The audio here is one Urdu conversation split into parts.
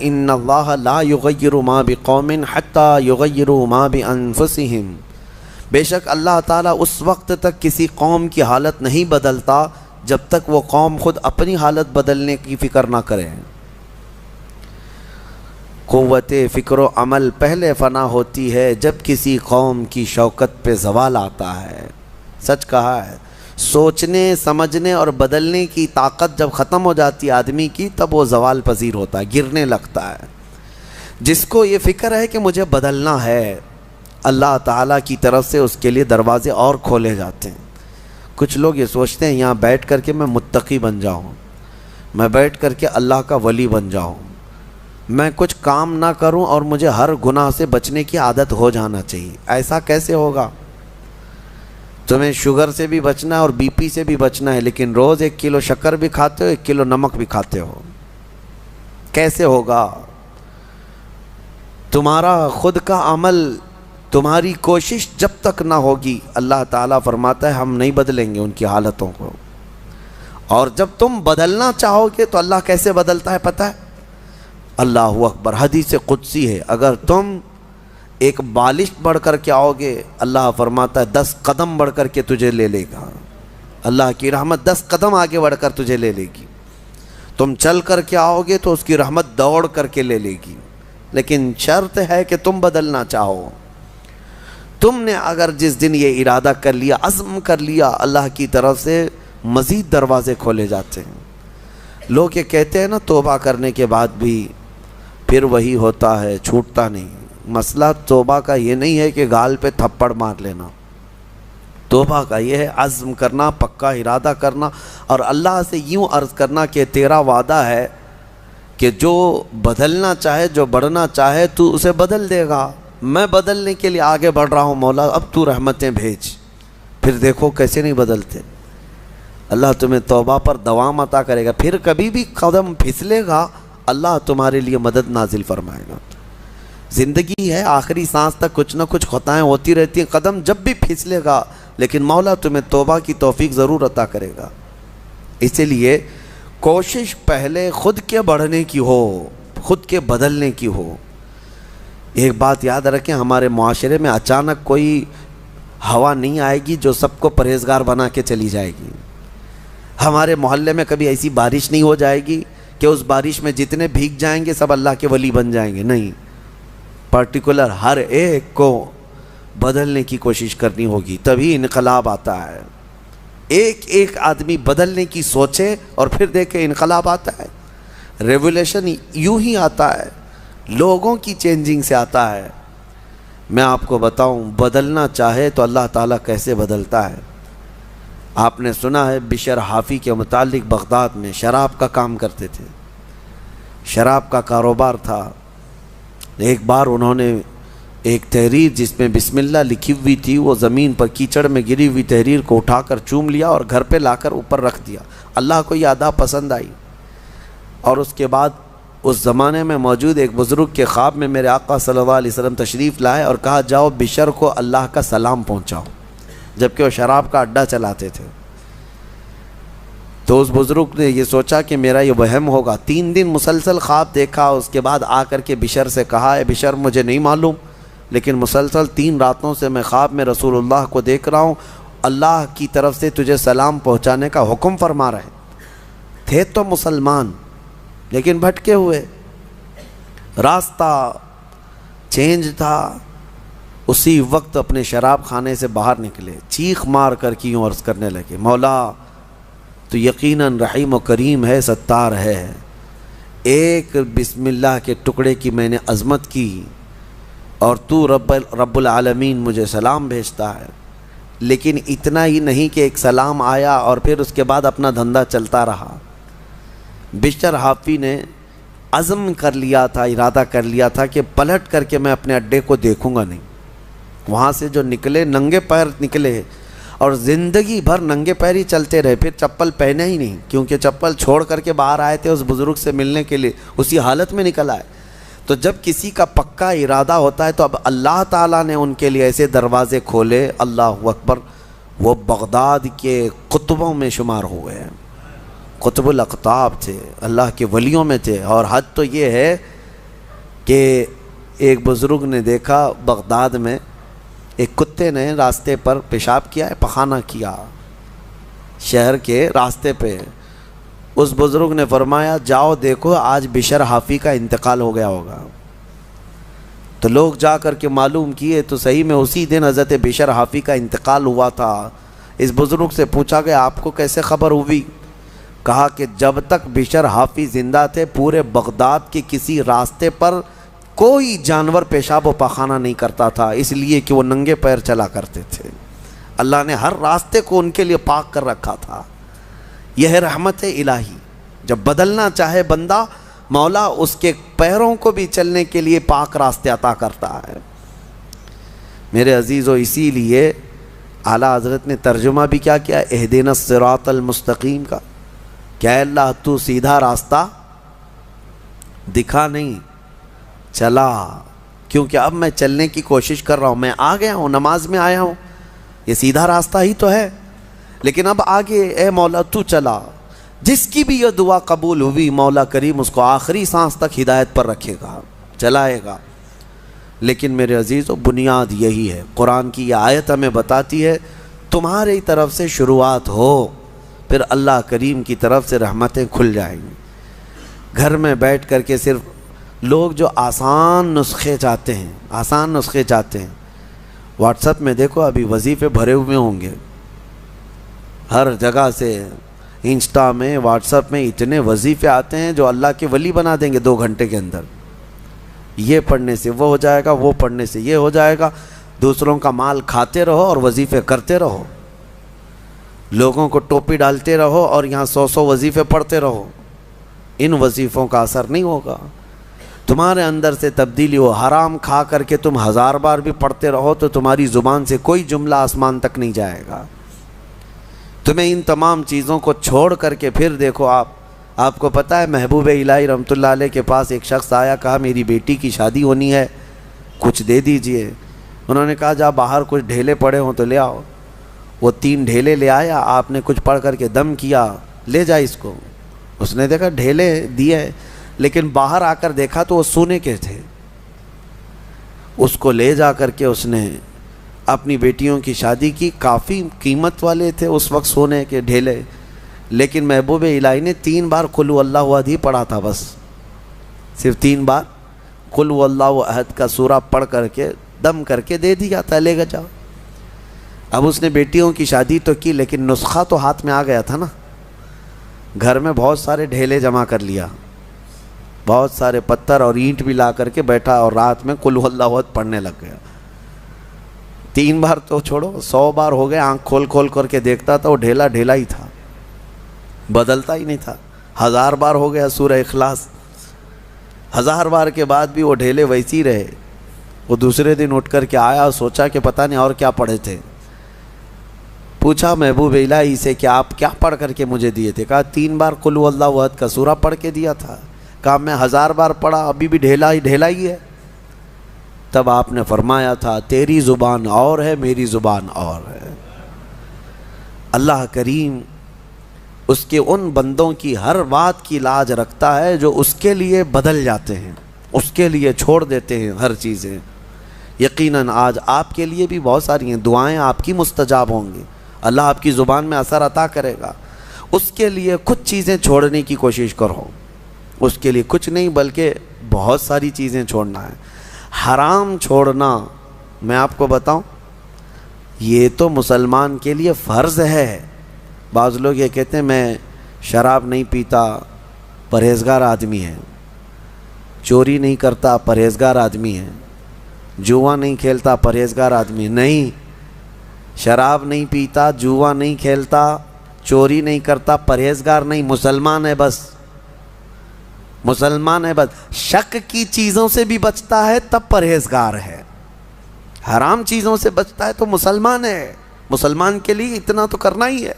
ان اللہ لا یغیر ما بقوم حتی یغیروا ما بانفسہم، بے شک اللہ تعالیٰ اس وقت تک کسی قوم کی حالت نہیں بدلتا جب تک وہ قوم خود اپنی حالت بدلنے کی فکر نہ کرے۔ قوت فکر و عمل پہلے فنا ہوتی ہے جب کسی قوم کی شوکت پہ زوال آتا ہے۔ سچ کہا ہے، سوچنے سمجھنے اور بدلنے کی طاقت جب ختم ہو جاتی ہے آدمی کی، تب وہ زوال پذیر ہوتا ہے، گرنے لگتا ہے۔ جس کو یہ فکر ہے کہ مجھے بدلنا ہے، اللہ تعالیٰ کی طرف سے اس کے لیے دروازے اور کھولے جاتے ہیں۔ کچھ لوگ یہ سوچتے ہیں یہاں بیٹھ کر کے میں متقی بن جاؤں، میں بیٹھ کر کے اللہ کا ولی بن جاؤں، میں کچھ کام نہ کروں اور مجھے ہر گناہ سے بچنے کی عادت ہو جانا چاہیے۔ ایسا کیسے ہوگا؟ تمہیں شوگر سے بھی بچنا ہے اور بی پی سے بھی بچنا ہے، لیکن روز 1 کلو شکر بھی کھاتے ہو، 1 کلو نمک بھی کھاتے ہو، کیسے ہوگا؟ تمہارا خود کا عمل، تمہاری کوشش جب تک نہ ہوگی، اللہ تعالیٰ فرماتا ہے ہم نہیں بدلیں گے ان کی حالتوں کو۔ اور جب تم بدلنا چاہو گے تو اللہ کیسے بدلتا ہے پتہ ہے؟ اللہ اکبر، حدیث قدسی ہے، اگر تم ایک بالش بڑھ کر کے آؤ گے، اللہ فرماتا ہے 10 قدم بڑھ کر کے تجھے لے لے گا۔ اللہ کی رحمت 10 قدم آگے بڑھ کر تجھے لے لے گی۔ تم چل کر کے آؤ گے تو اس کی رحمت دوڑ کر کے لے لے گی، لیکن شرط ہے کہ تم بدلنا چاہو۔ تم نے اگر جس دن یہ ارادہ کر لیا، عزم کر لیا، اللہ کی طرف سے مزید دروازے کھولے جاتے ہیں۔ لوگ یہ کہتے ہیں نا توبہ کرنے کے بعد بھی پھر وہی ہوتا ہے، چھوٹتا نہیں۔ مسئلہ توبہ کا یہ نہیں ہے کہ گال پہ تھپڑ مار لینا، توبہ کا یہ ہے عزم کرنا، پکا ارادہ کرنا، اور اللہ سے یوں عرض کرنا کہ تیرا وعدہ ہے کہ جو بدلنا چاہے، جو بڑھنا چاہے تو اسے بدل دے گا۔ میں بدلنے کے لیے آگے بڑھ رہا ہوں مولا، اب تو رحمتیں بھیج۔ پھر دیکھو کیسے نہیں بدلتے۔ اللہ تمہیں توبہ پر دوام عطا کرے گا، پھر کبھی بھی قدم پھسلے گا اللہ تمہارے لیے مدد نازل فرمائے گا۔ زندگی ہے، آخری سانس تک کچھ نہ کچھ خطائیں ہوتی رہتی ہیں، قدم جب بھی پھسلے گا لیکن مولا تمہیں توبہ کی توفیق ضرور عطا کرے گا۔ اسی لیے کوشش پہلے خود کے بڑھنے کی ہو، خود کے بدلنے کی ہو۔ ایک بات یاد رکھیں، ہمارے معاشرے میں اچانک کوئی ہوا نہیں آئے گی جو سب کو پرہیزگار بنا کے چلی جائے گی۔ ہمارے محلے میں کبھی ایسی بارش نہیں ہو جائے گی کہ اس بارش میں جتنے بھیگ جائیں گے سب اللہ کے ولی بن جائیں گے، نہیں، پرٹیکولر ہر ایک کو بدلنے کی کوشش کرنی ہوگی، تبھی انقلاب آتا ہے۔ ایک ایک آدمی بدلنے کی سوچے اور پھر دیکھے انقلاب آتا ہے۔ ریولیوشن یوں ہی آتا ہے، لوگوں کی چینجنگ سے آتا ہے۔ میں آپ کو بتاؤں، بدلنا چاہے تو اللہ تعالیٰ کیسے بدلتا ہے۔ آپ نے سنا ہے بشر حافی کے متعلق، بغداد میں شراب کا کام کرتے تھے، شراب کا کاروبار تھا۔ ایک بار انہوں نے ایک تحریر جس میں بسم اللہ لکھی ہوئی تھی، وہ زمین پر کیچڑ میں گری ہوئی تحریر کو اٹھا کر چوم لیا اور گھر پہ لا کر اوپر رکھ دیا۔ اللہ کو یہ ادا پسند آئی، اور اس کے بعد اس زمانے میں موجود ایک بزرگ کے خواب میں میرے آقا صلی اللہ علیہ وسلم تشریف لائے اور کہا جاؤ بشر کو اللہ کا سلام پہنچاؤ، جبکہ وہ شراب کا اڈا چلاتے تھے۔ تو اس بزرگ نے یہ سوچا کہ میرا یہ وہم ہوگا، 3 دن مسلسل خواب دیکھا، اس کے بعد آ کر کے بشر سے کہا اے بشر مجھے نہیں معلوم، لیکن مسلسل 3 راتوں سے میں خواب میں رسول اللہ کو دیکھ رہا ہوں، اللہ کی طرف سے تجھے سلام پہنچانے کا حکم فرما رہے تھے۔ تو مسلمان لیکن بھٹکے ہوئے، راستہ چینج تھا۔ اسی وقت اپنے شراب خانے سے باہر نکلے، چیخ مار کر کے یوں عرض کرنے لگے مولا تو یقیناً رحیم و کریم ہے، ستار ہے، ایک بسم اللہ کے ٹکڑے کی میں نے عظمت کی اور تو رب العالمین مجھے سلام بھیجتا ہے، لیکن اتنا ہی نہیں کہ ایک سلام آیا اور پھر اس کے بعد اپنا دھندا چلتا رہا۔ بشر حافی نے عزم کر لیا تھا، ارادہ کر لیا تھا کہ پلٹ کر کے میں اپنے اڈے کو دیکھوں گا نہیں۔ وہاں سے جو نکلے ننگے پیر نکلے اور زندگی بھر ننگے پیر ہی چلتے رہے، پھر چپل پہنے ہی نہیں، کیونکہ چپل چھوڑ کر کے باہر آئے تھے اس بزرگ سے ملنے کے لیے، اسی حالت میں نکل آئے۔ تو جب کسی کا پکا ارادہ ہوتا ہے تو اب اللہ تعالیٰ نے ان کے لیے ایسے دروازے کھولے، اللہ اکبر، وہ بغداد کے قطبوں میں شمار ہوئے ہیں، قطب الاقطاب تھے، اللہ کے ولیوں میں تھے۔ اور حد تو یہ ہے کہ ایک بزرگ نے دیکھا بغداد میں ایک کتے نے راستے پر پیشاب کیا ہے، پخانہ کیا شہر کے راستے پہ۔ اس بزرگ نے فرمایا جاؤ دیکھو آج بشر حافی کا انتقال ہو گیا ہوگا۔ تو لوگ جا کر کے معلوم کیے تو صحیح میں اسی دن حضرت بشر حافی کا انتقال ہوا تھا۔ اس بزرگ سے پوچھا کہ آپ کو کیسے خبر ہوئی؟ کہا کہ جب تک بشر حافی زندہ تھے پورے بغداد کے کسی راستے پر کوئی جانور پیشاب و پخانہ نہیں کرتا تھا، اس لیے کہ وہ ننگے پیر چلا کرتے تھے۔ اللہ نے ہر راستے کو ان کے لیے پاک کر رکھا تھا۔ یہ ہے رحمت الہی، جب بدلنا چاہے بندہ مولا اس کے پیروں کو بھی چلنے کے لیے پاک راستے عطا کرتا ہے۔ میرے عزیزو، اسی لیے اعلیٰ حضرت نے ترجمہ بھی کیا کیا، اہدنا الصراط المستقیم کا، کیا اللہ تو سیدھا راستہ دکھا نہیں چلا، کیونکہ اب میں چلنے کی کوشش کر رہا ہوں، میں آ گیا ہوں، نماز میں آیا ہوں، یہ سیدھا راستہ ہی تو ہے، لیکن اب آگے اے مولا تو چلا۔ جس کی بھی یہ دعا قبول ہوئی مولا کریم اس کو آخری سانس تک ہدایت پر رکھے گا، چلائے گا۔ لیکن میرے عزیزو، بنیاد یہی ہے، قرآن کی یہ آیت ہمیں بتاتی ہے تمہاری طرف سے شروعات ہو، پھر اللہ کریم کی طرف سے رحمتیں کھل جائیں گی۔ گھر میں بیٹھ کر کے صرف لوگ جو آسان نسخے چاہتے ہیں، واٹس ایپ میں دیکھو ابھی وظیفے بھرے ہوئے ہوں گے، ہر جگہ سے انسٹا میں واٹس ایپ میں اتنے وظیفے آتے ہیں جو اللہ کے ولی بنا دیں گے 2 گھنٹے کے اندر۔ یہ پڑھنے سے وہ ہو جائے گا، وہ پڑھنے سے یہ ہو جائے گا، دوسروں کا مال کھاتے رہو اور وظیفے کرتے رہو، لوگوں کو ٹوپی ڈالتے رہو اور یہاں 100 وظیفے پڑھتے رہو۔ ان وظیفوں کا اثر نہیں ہوگا، تمہارے اندر سے تبدیلی ہو۔ حرام کھا کر کے تم 1000 بار بھی پڑھتے رہو تو تمہاری زبان سے کوئی جملہ آسمان تک نہیں جائے گا۔ تمہیں ان تمام چیزوں کو چھوڑ کر کے پھر دیکھو، آپ کو پتہ ہے محبوب الہی رحمۃ اللہ علیہ کے پاس ایک شخص آیا، کہا میری بیٹی کی شادی ہونی ہے، کچھ دے دیجئے۔ انہوں نے کہا جا باہر کچھ ڈھیلے پڑے ہوں تو لے آؤ۔ وہ 3 ڈھیلے لے آیا، آپ نے کچھ پڑھ کر کے دم کیا، لے جا اس کو۔ اس نے دیکھا ڈھیلے دیے، لیکن باہر آ کر دیکھا تو وہ سونے کے تھے۔ اس کو لے جا کر کے اس نے اپنی بیٹیوں کی شادی کی، کافی قیمت والے تھے اس وقت سونے کے ڈھیلے، لیکن محبوب الہی نے 3 بار قل هو اللہ احد ہی پڑھا تھا، بس صرف 3 بار قل هو اللہ احد کا سورہ پڑھ کر کے دم کر کے دے دیا تھا، لے گا جاؤ۔ اب اس نے بیٹیوں کی شادی تو کی، لیکن نسخہ تو ہاتھ میں آ گیا تھا نا، گھر میں بہت سارے ڈھیلے جمع کر لیا، بہت سارے پتھر اور اینٹ بھی لا کر کے بیٹھا اور رات میں قل هو اللہ احد پڑھنے لگ گیا۔ 3 بار تو چھوڑو، 100 بار ہو گئے، آنکھ کھول کھول کر کے دیکھتا تھا وہ ڈھیلا ڈھیلا ہی تھا، بدلتا ہی نہیں تھا۔ 1000 بار ہو گیا سورہ اخلاص، 1000 بار کے بعد بھی وہ ڈھیلے ویسی رہے۔ وہ دوسرے دن اٹھ کر کے آیا اور سوچا کہ پتہ نہیں اور کیا پڑھے تھے۔ پوچھا محبوب الہی سے کہ آپ کیا پڑھ کر کے مجھے دیے تھے؟ کہا 3 بار قل هو اللہ احد کا سورہ پڑھ کے دیا تھا۔ کہا میں 1000 بار پڑھا، ابھی بھی ڈھیلا ہی ہے۔ تب آپ نے فرمایا تھا تیری زبان اور ہے، میری زبان اور ہے۔ اللہ کریم اس کے ان بندوں کی ہر بات کی لاج رکھتا ہے جو اس کے لیے بدل جاتے ہیں، اس کے لیے چھوڑ دیتے ہیں ہر چیزیں۔ یقیناً آج آپ کے لیے بھی بہت ساری ہیں دعائیں، آپ کی مستجاب ہوں گی، اللہ آپ کی زبان میں اثر عطا کرے گا۔ اس کے لیے کچھ چیزیں چھوڑنے کی کوشش کرو، اس کے لیے کچھ نہیں بلکہ بہت ساری چیزیں چھوڑنا ہے۔ حرام چھوڑنا، میں آپ کو بتاؤں، یہ تو مسلمان کے لیے فرض ہے۔ بعض لوگ یہ کہتے ہیں میں شراب نہیں پیتا، پرہیزگار آدمی ہے، چوری نہیں کرتا، پرہیزگار آدمی ہے، جوا نہیں کھیلتا، پرہیزگار آدمی ہے۔ نہیں، شراب نہیں پیتا، جوا نہیں کھیلتا، چوری نہیں کرتا، پرہیزگار نہیں، مسلمان ہے بس، مسلمان ہے بس۔ شک کی چیزوں سے بھی بچتا ہے تب پرہیزگار ہے، حرام چیزوں سے بچتا ہے تو مسلمان ہے۔ مسلمان کے لیے اتنا تو کرنا ہی ہے۔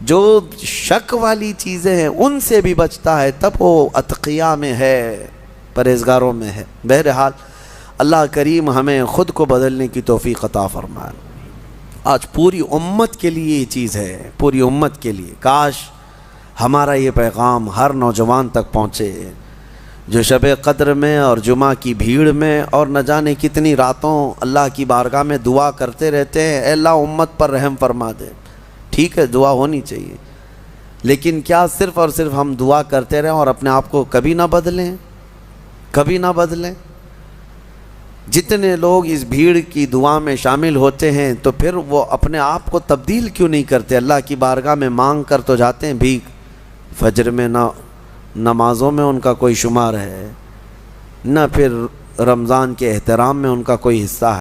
جو شک والی چیزیں ہیں ان سے بھی بچتا ہے تب وہ اتقیاء میں ہے، پرہیزگاروں میں ہے۔ بہرحال اللہ کریم ہمیں خود کو بدلنے کی توفیق عطا فرمائے۔ آج پوری امت کے لیے یہ چیز ہے، پوری امت کے لیے۔ کاش ہمارا یہ پیغام ہر نوجوان تک پہنچے، جو شب قدر میں اور جمعہ کی بھیڑ میں اور نہ جانے کتنی راتوں اللہ کی بارگاہ میں دعا کرتے رہتے ہیں، اے اللہ امت پر رحم فرما دے. ٹھیک ہے، دعا ہونی چاہیے، لیکن کیا صرف اور صرف ہم دعا کرتے رہیں اور اپنے آپ کو کبھی نہ بدلیں؟ کبھی نہ بدلیں. جتنے لوگ اس بھیڑ کی دعا میں شامل ہوتے ہیں تو پھر وہ اپنے آپ کو تبدیل کیوں نہیں کرتے؟ اللہ کی بارگاہ میں مانگ کر تو جاتے ہیں بھیک، فجر میں نہ نمازوں میں ان کا کوئی شمار ہے، نہ پھر رمضان کے احترام میں ان کا کوئی حصہ ہے.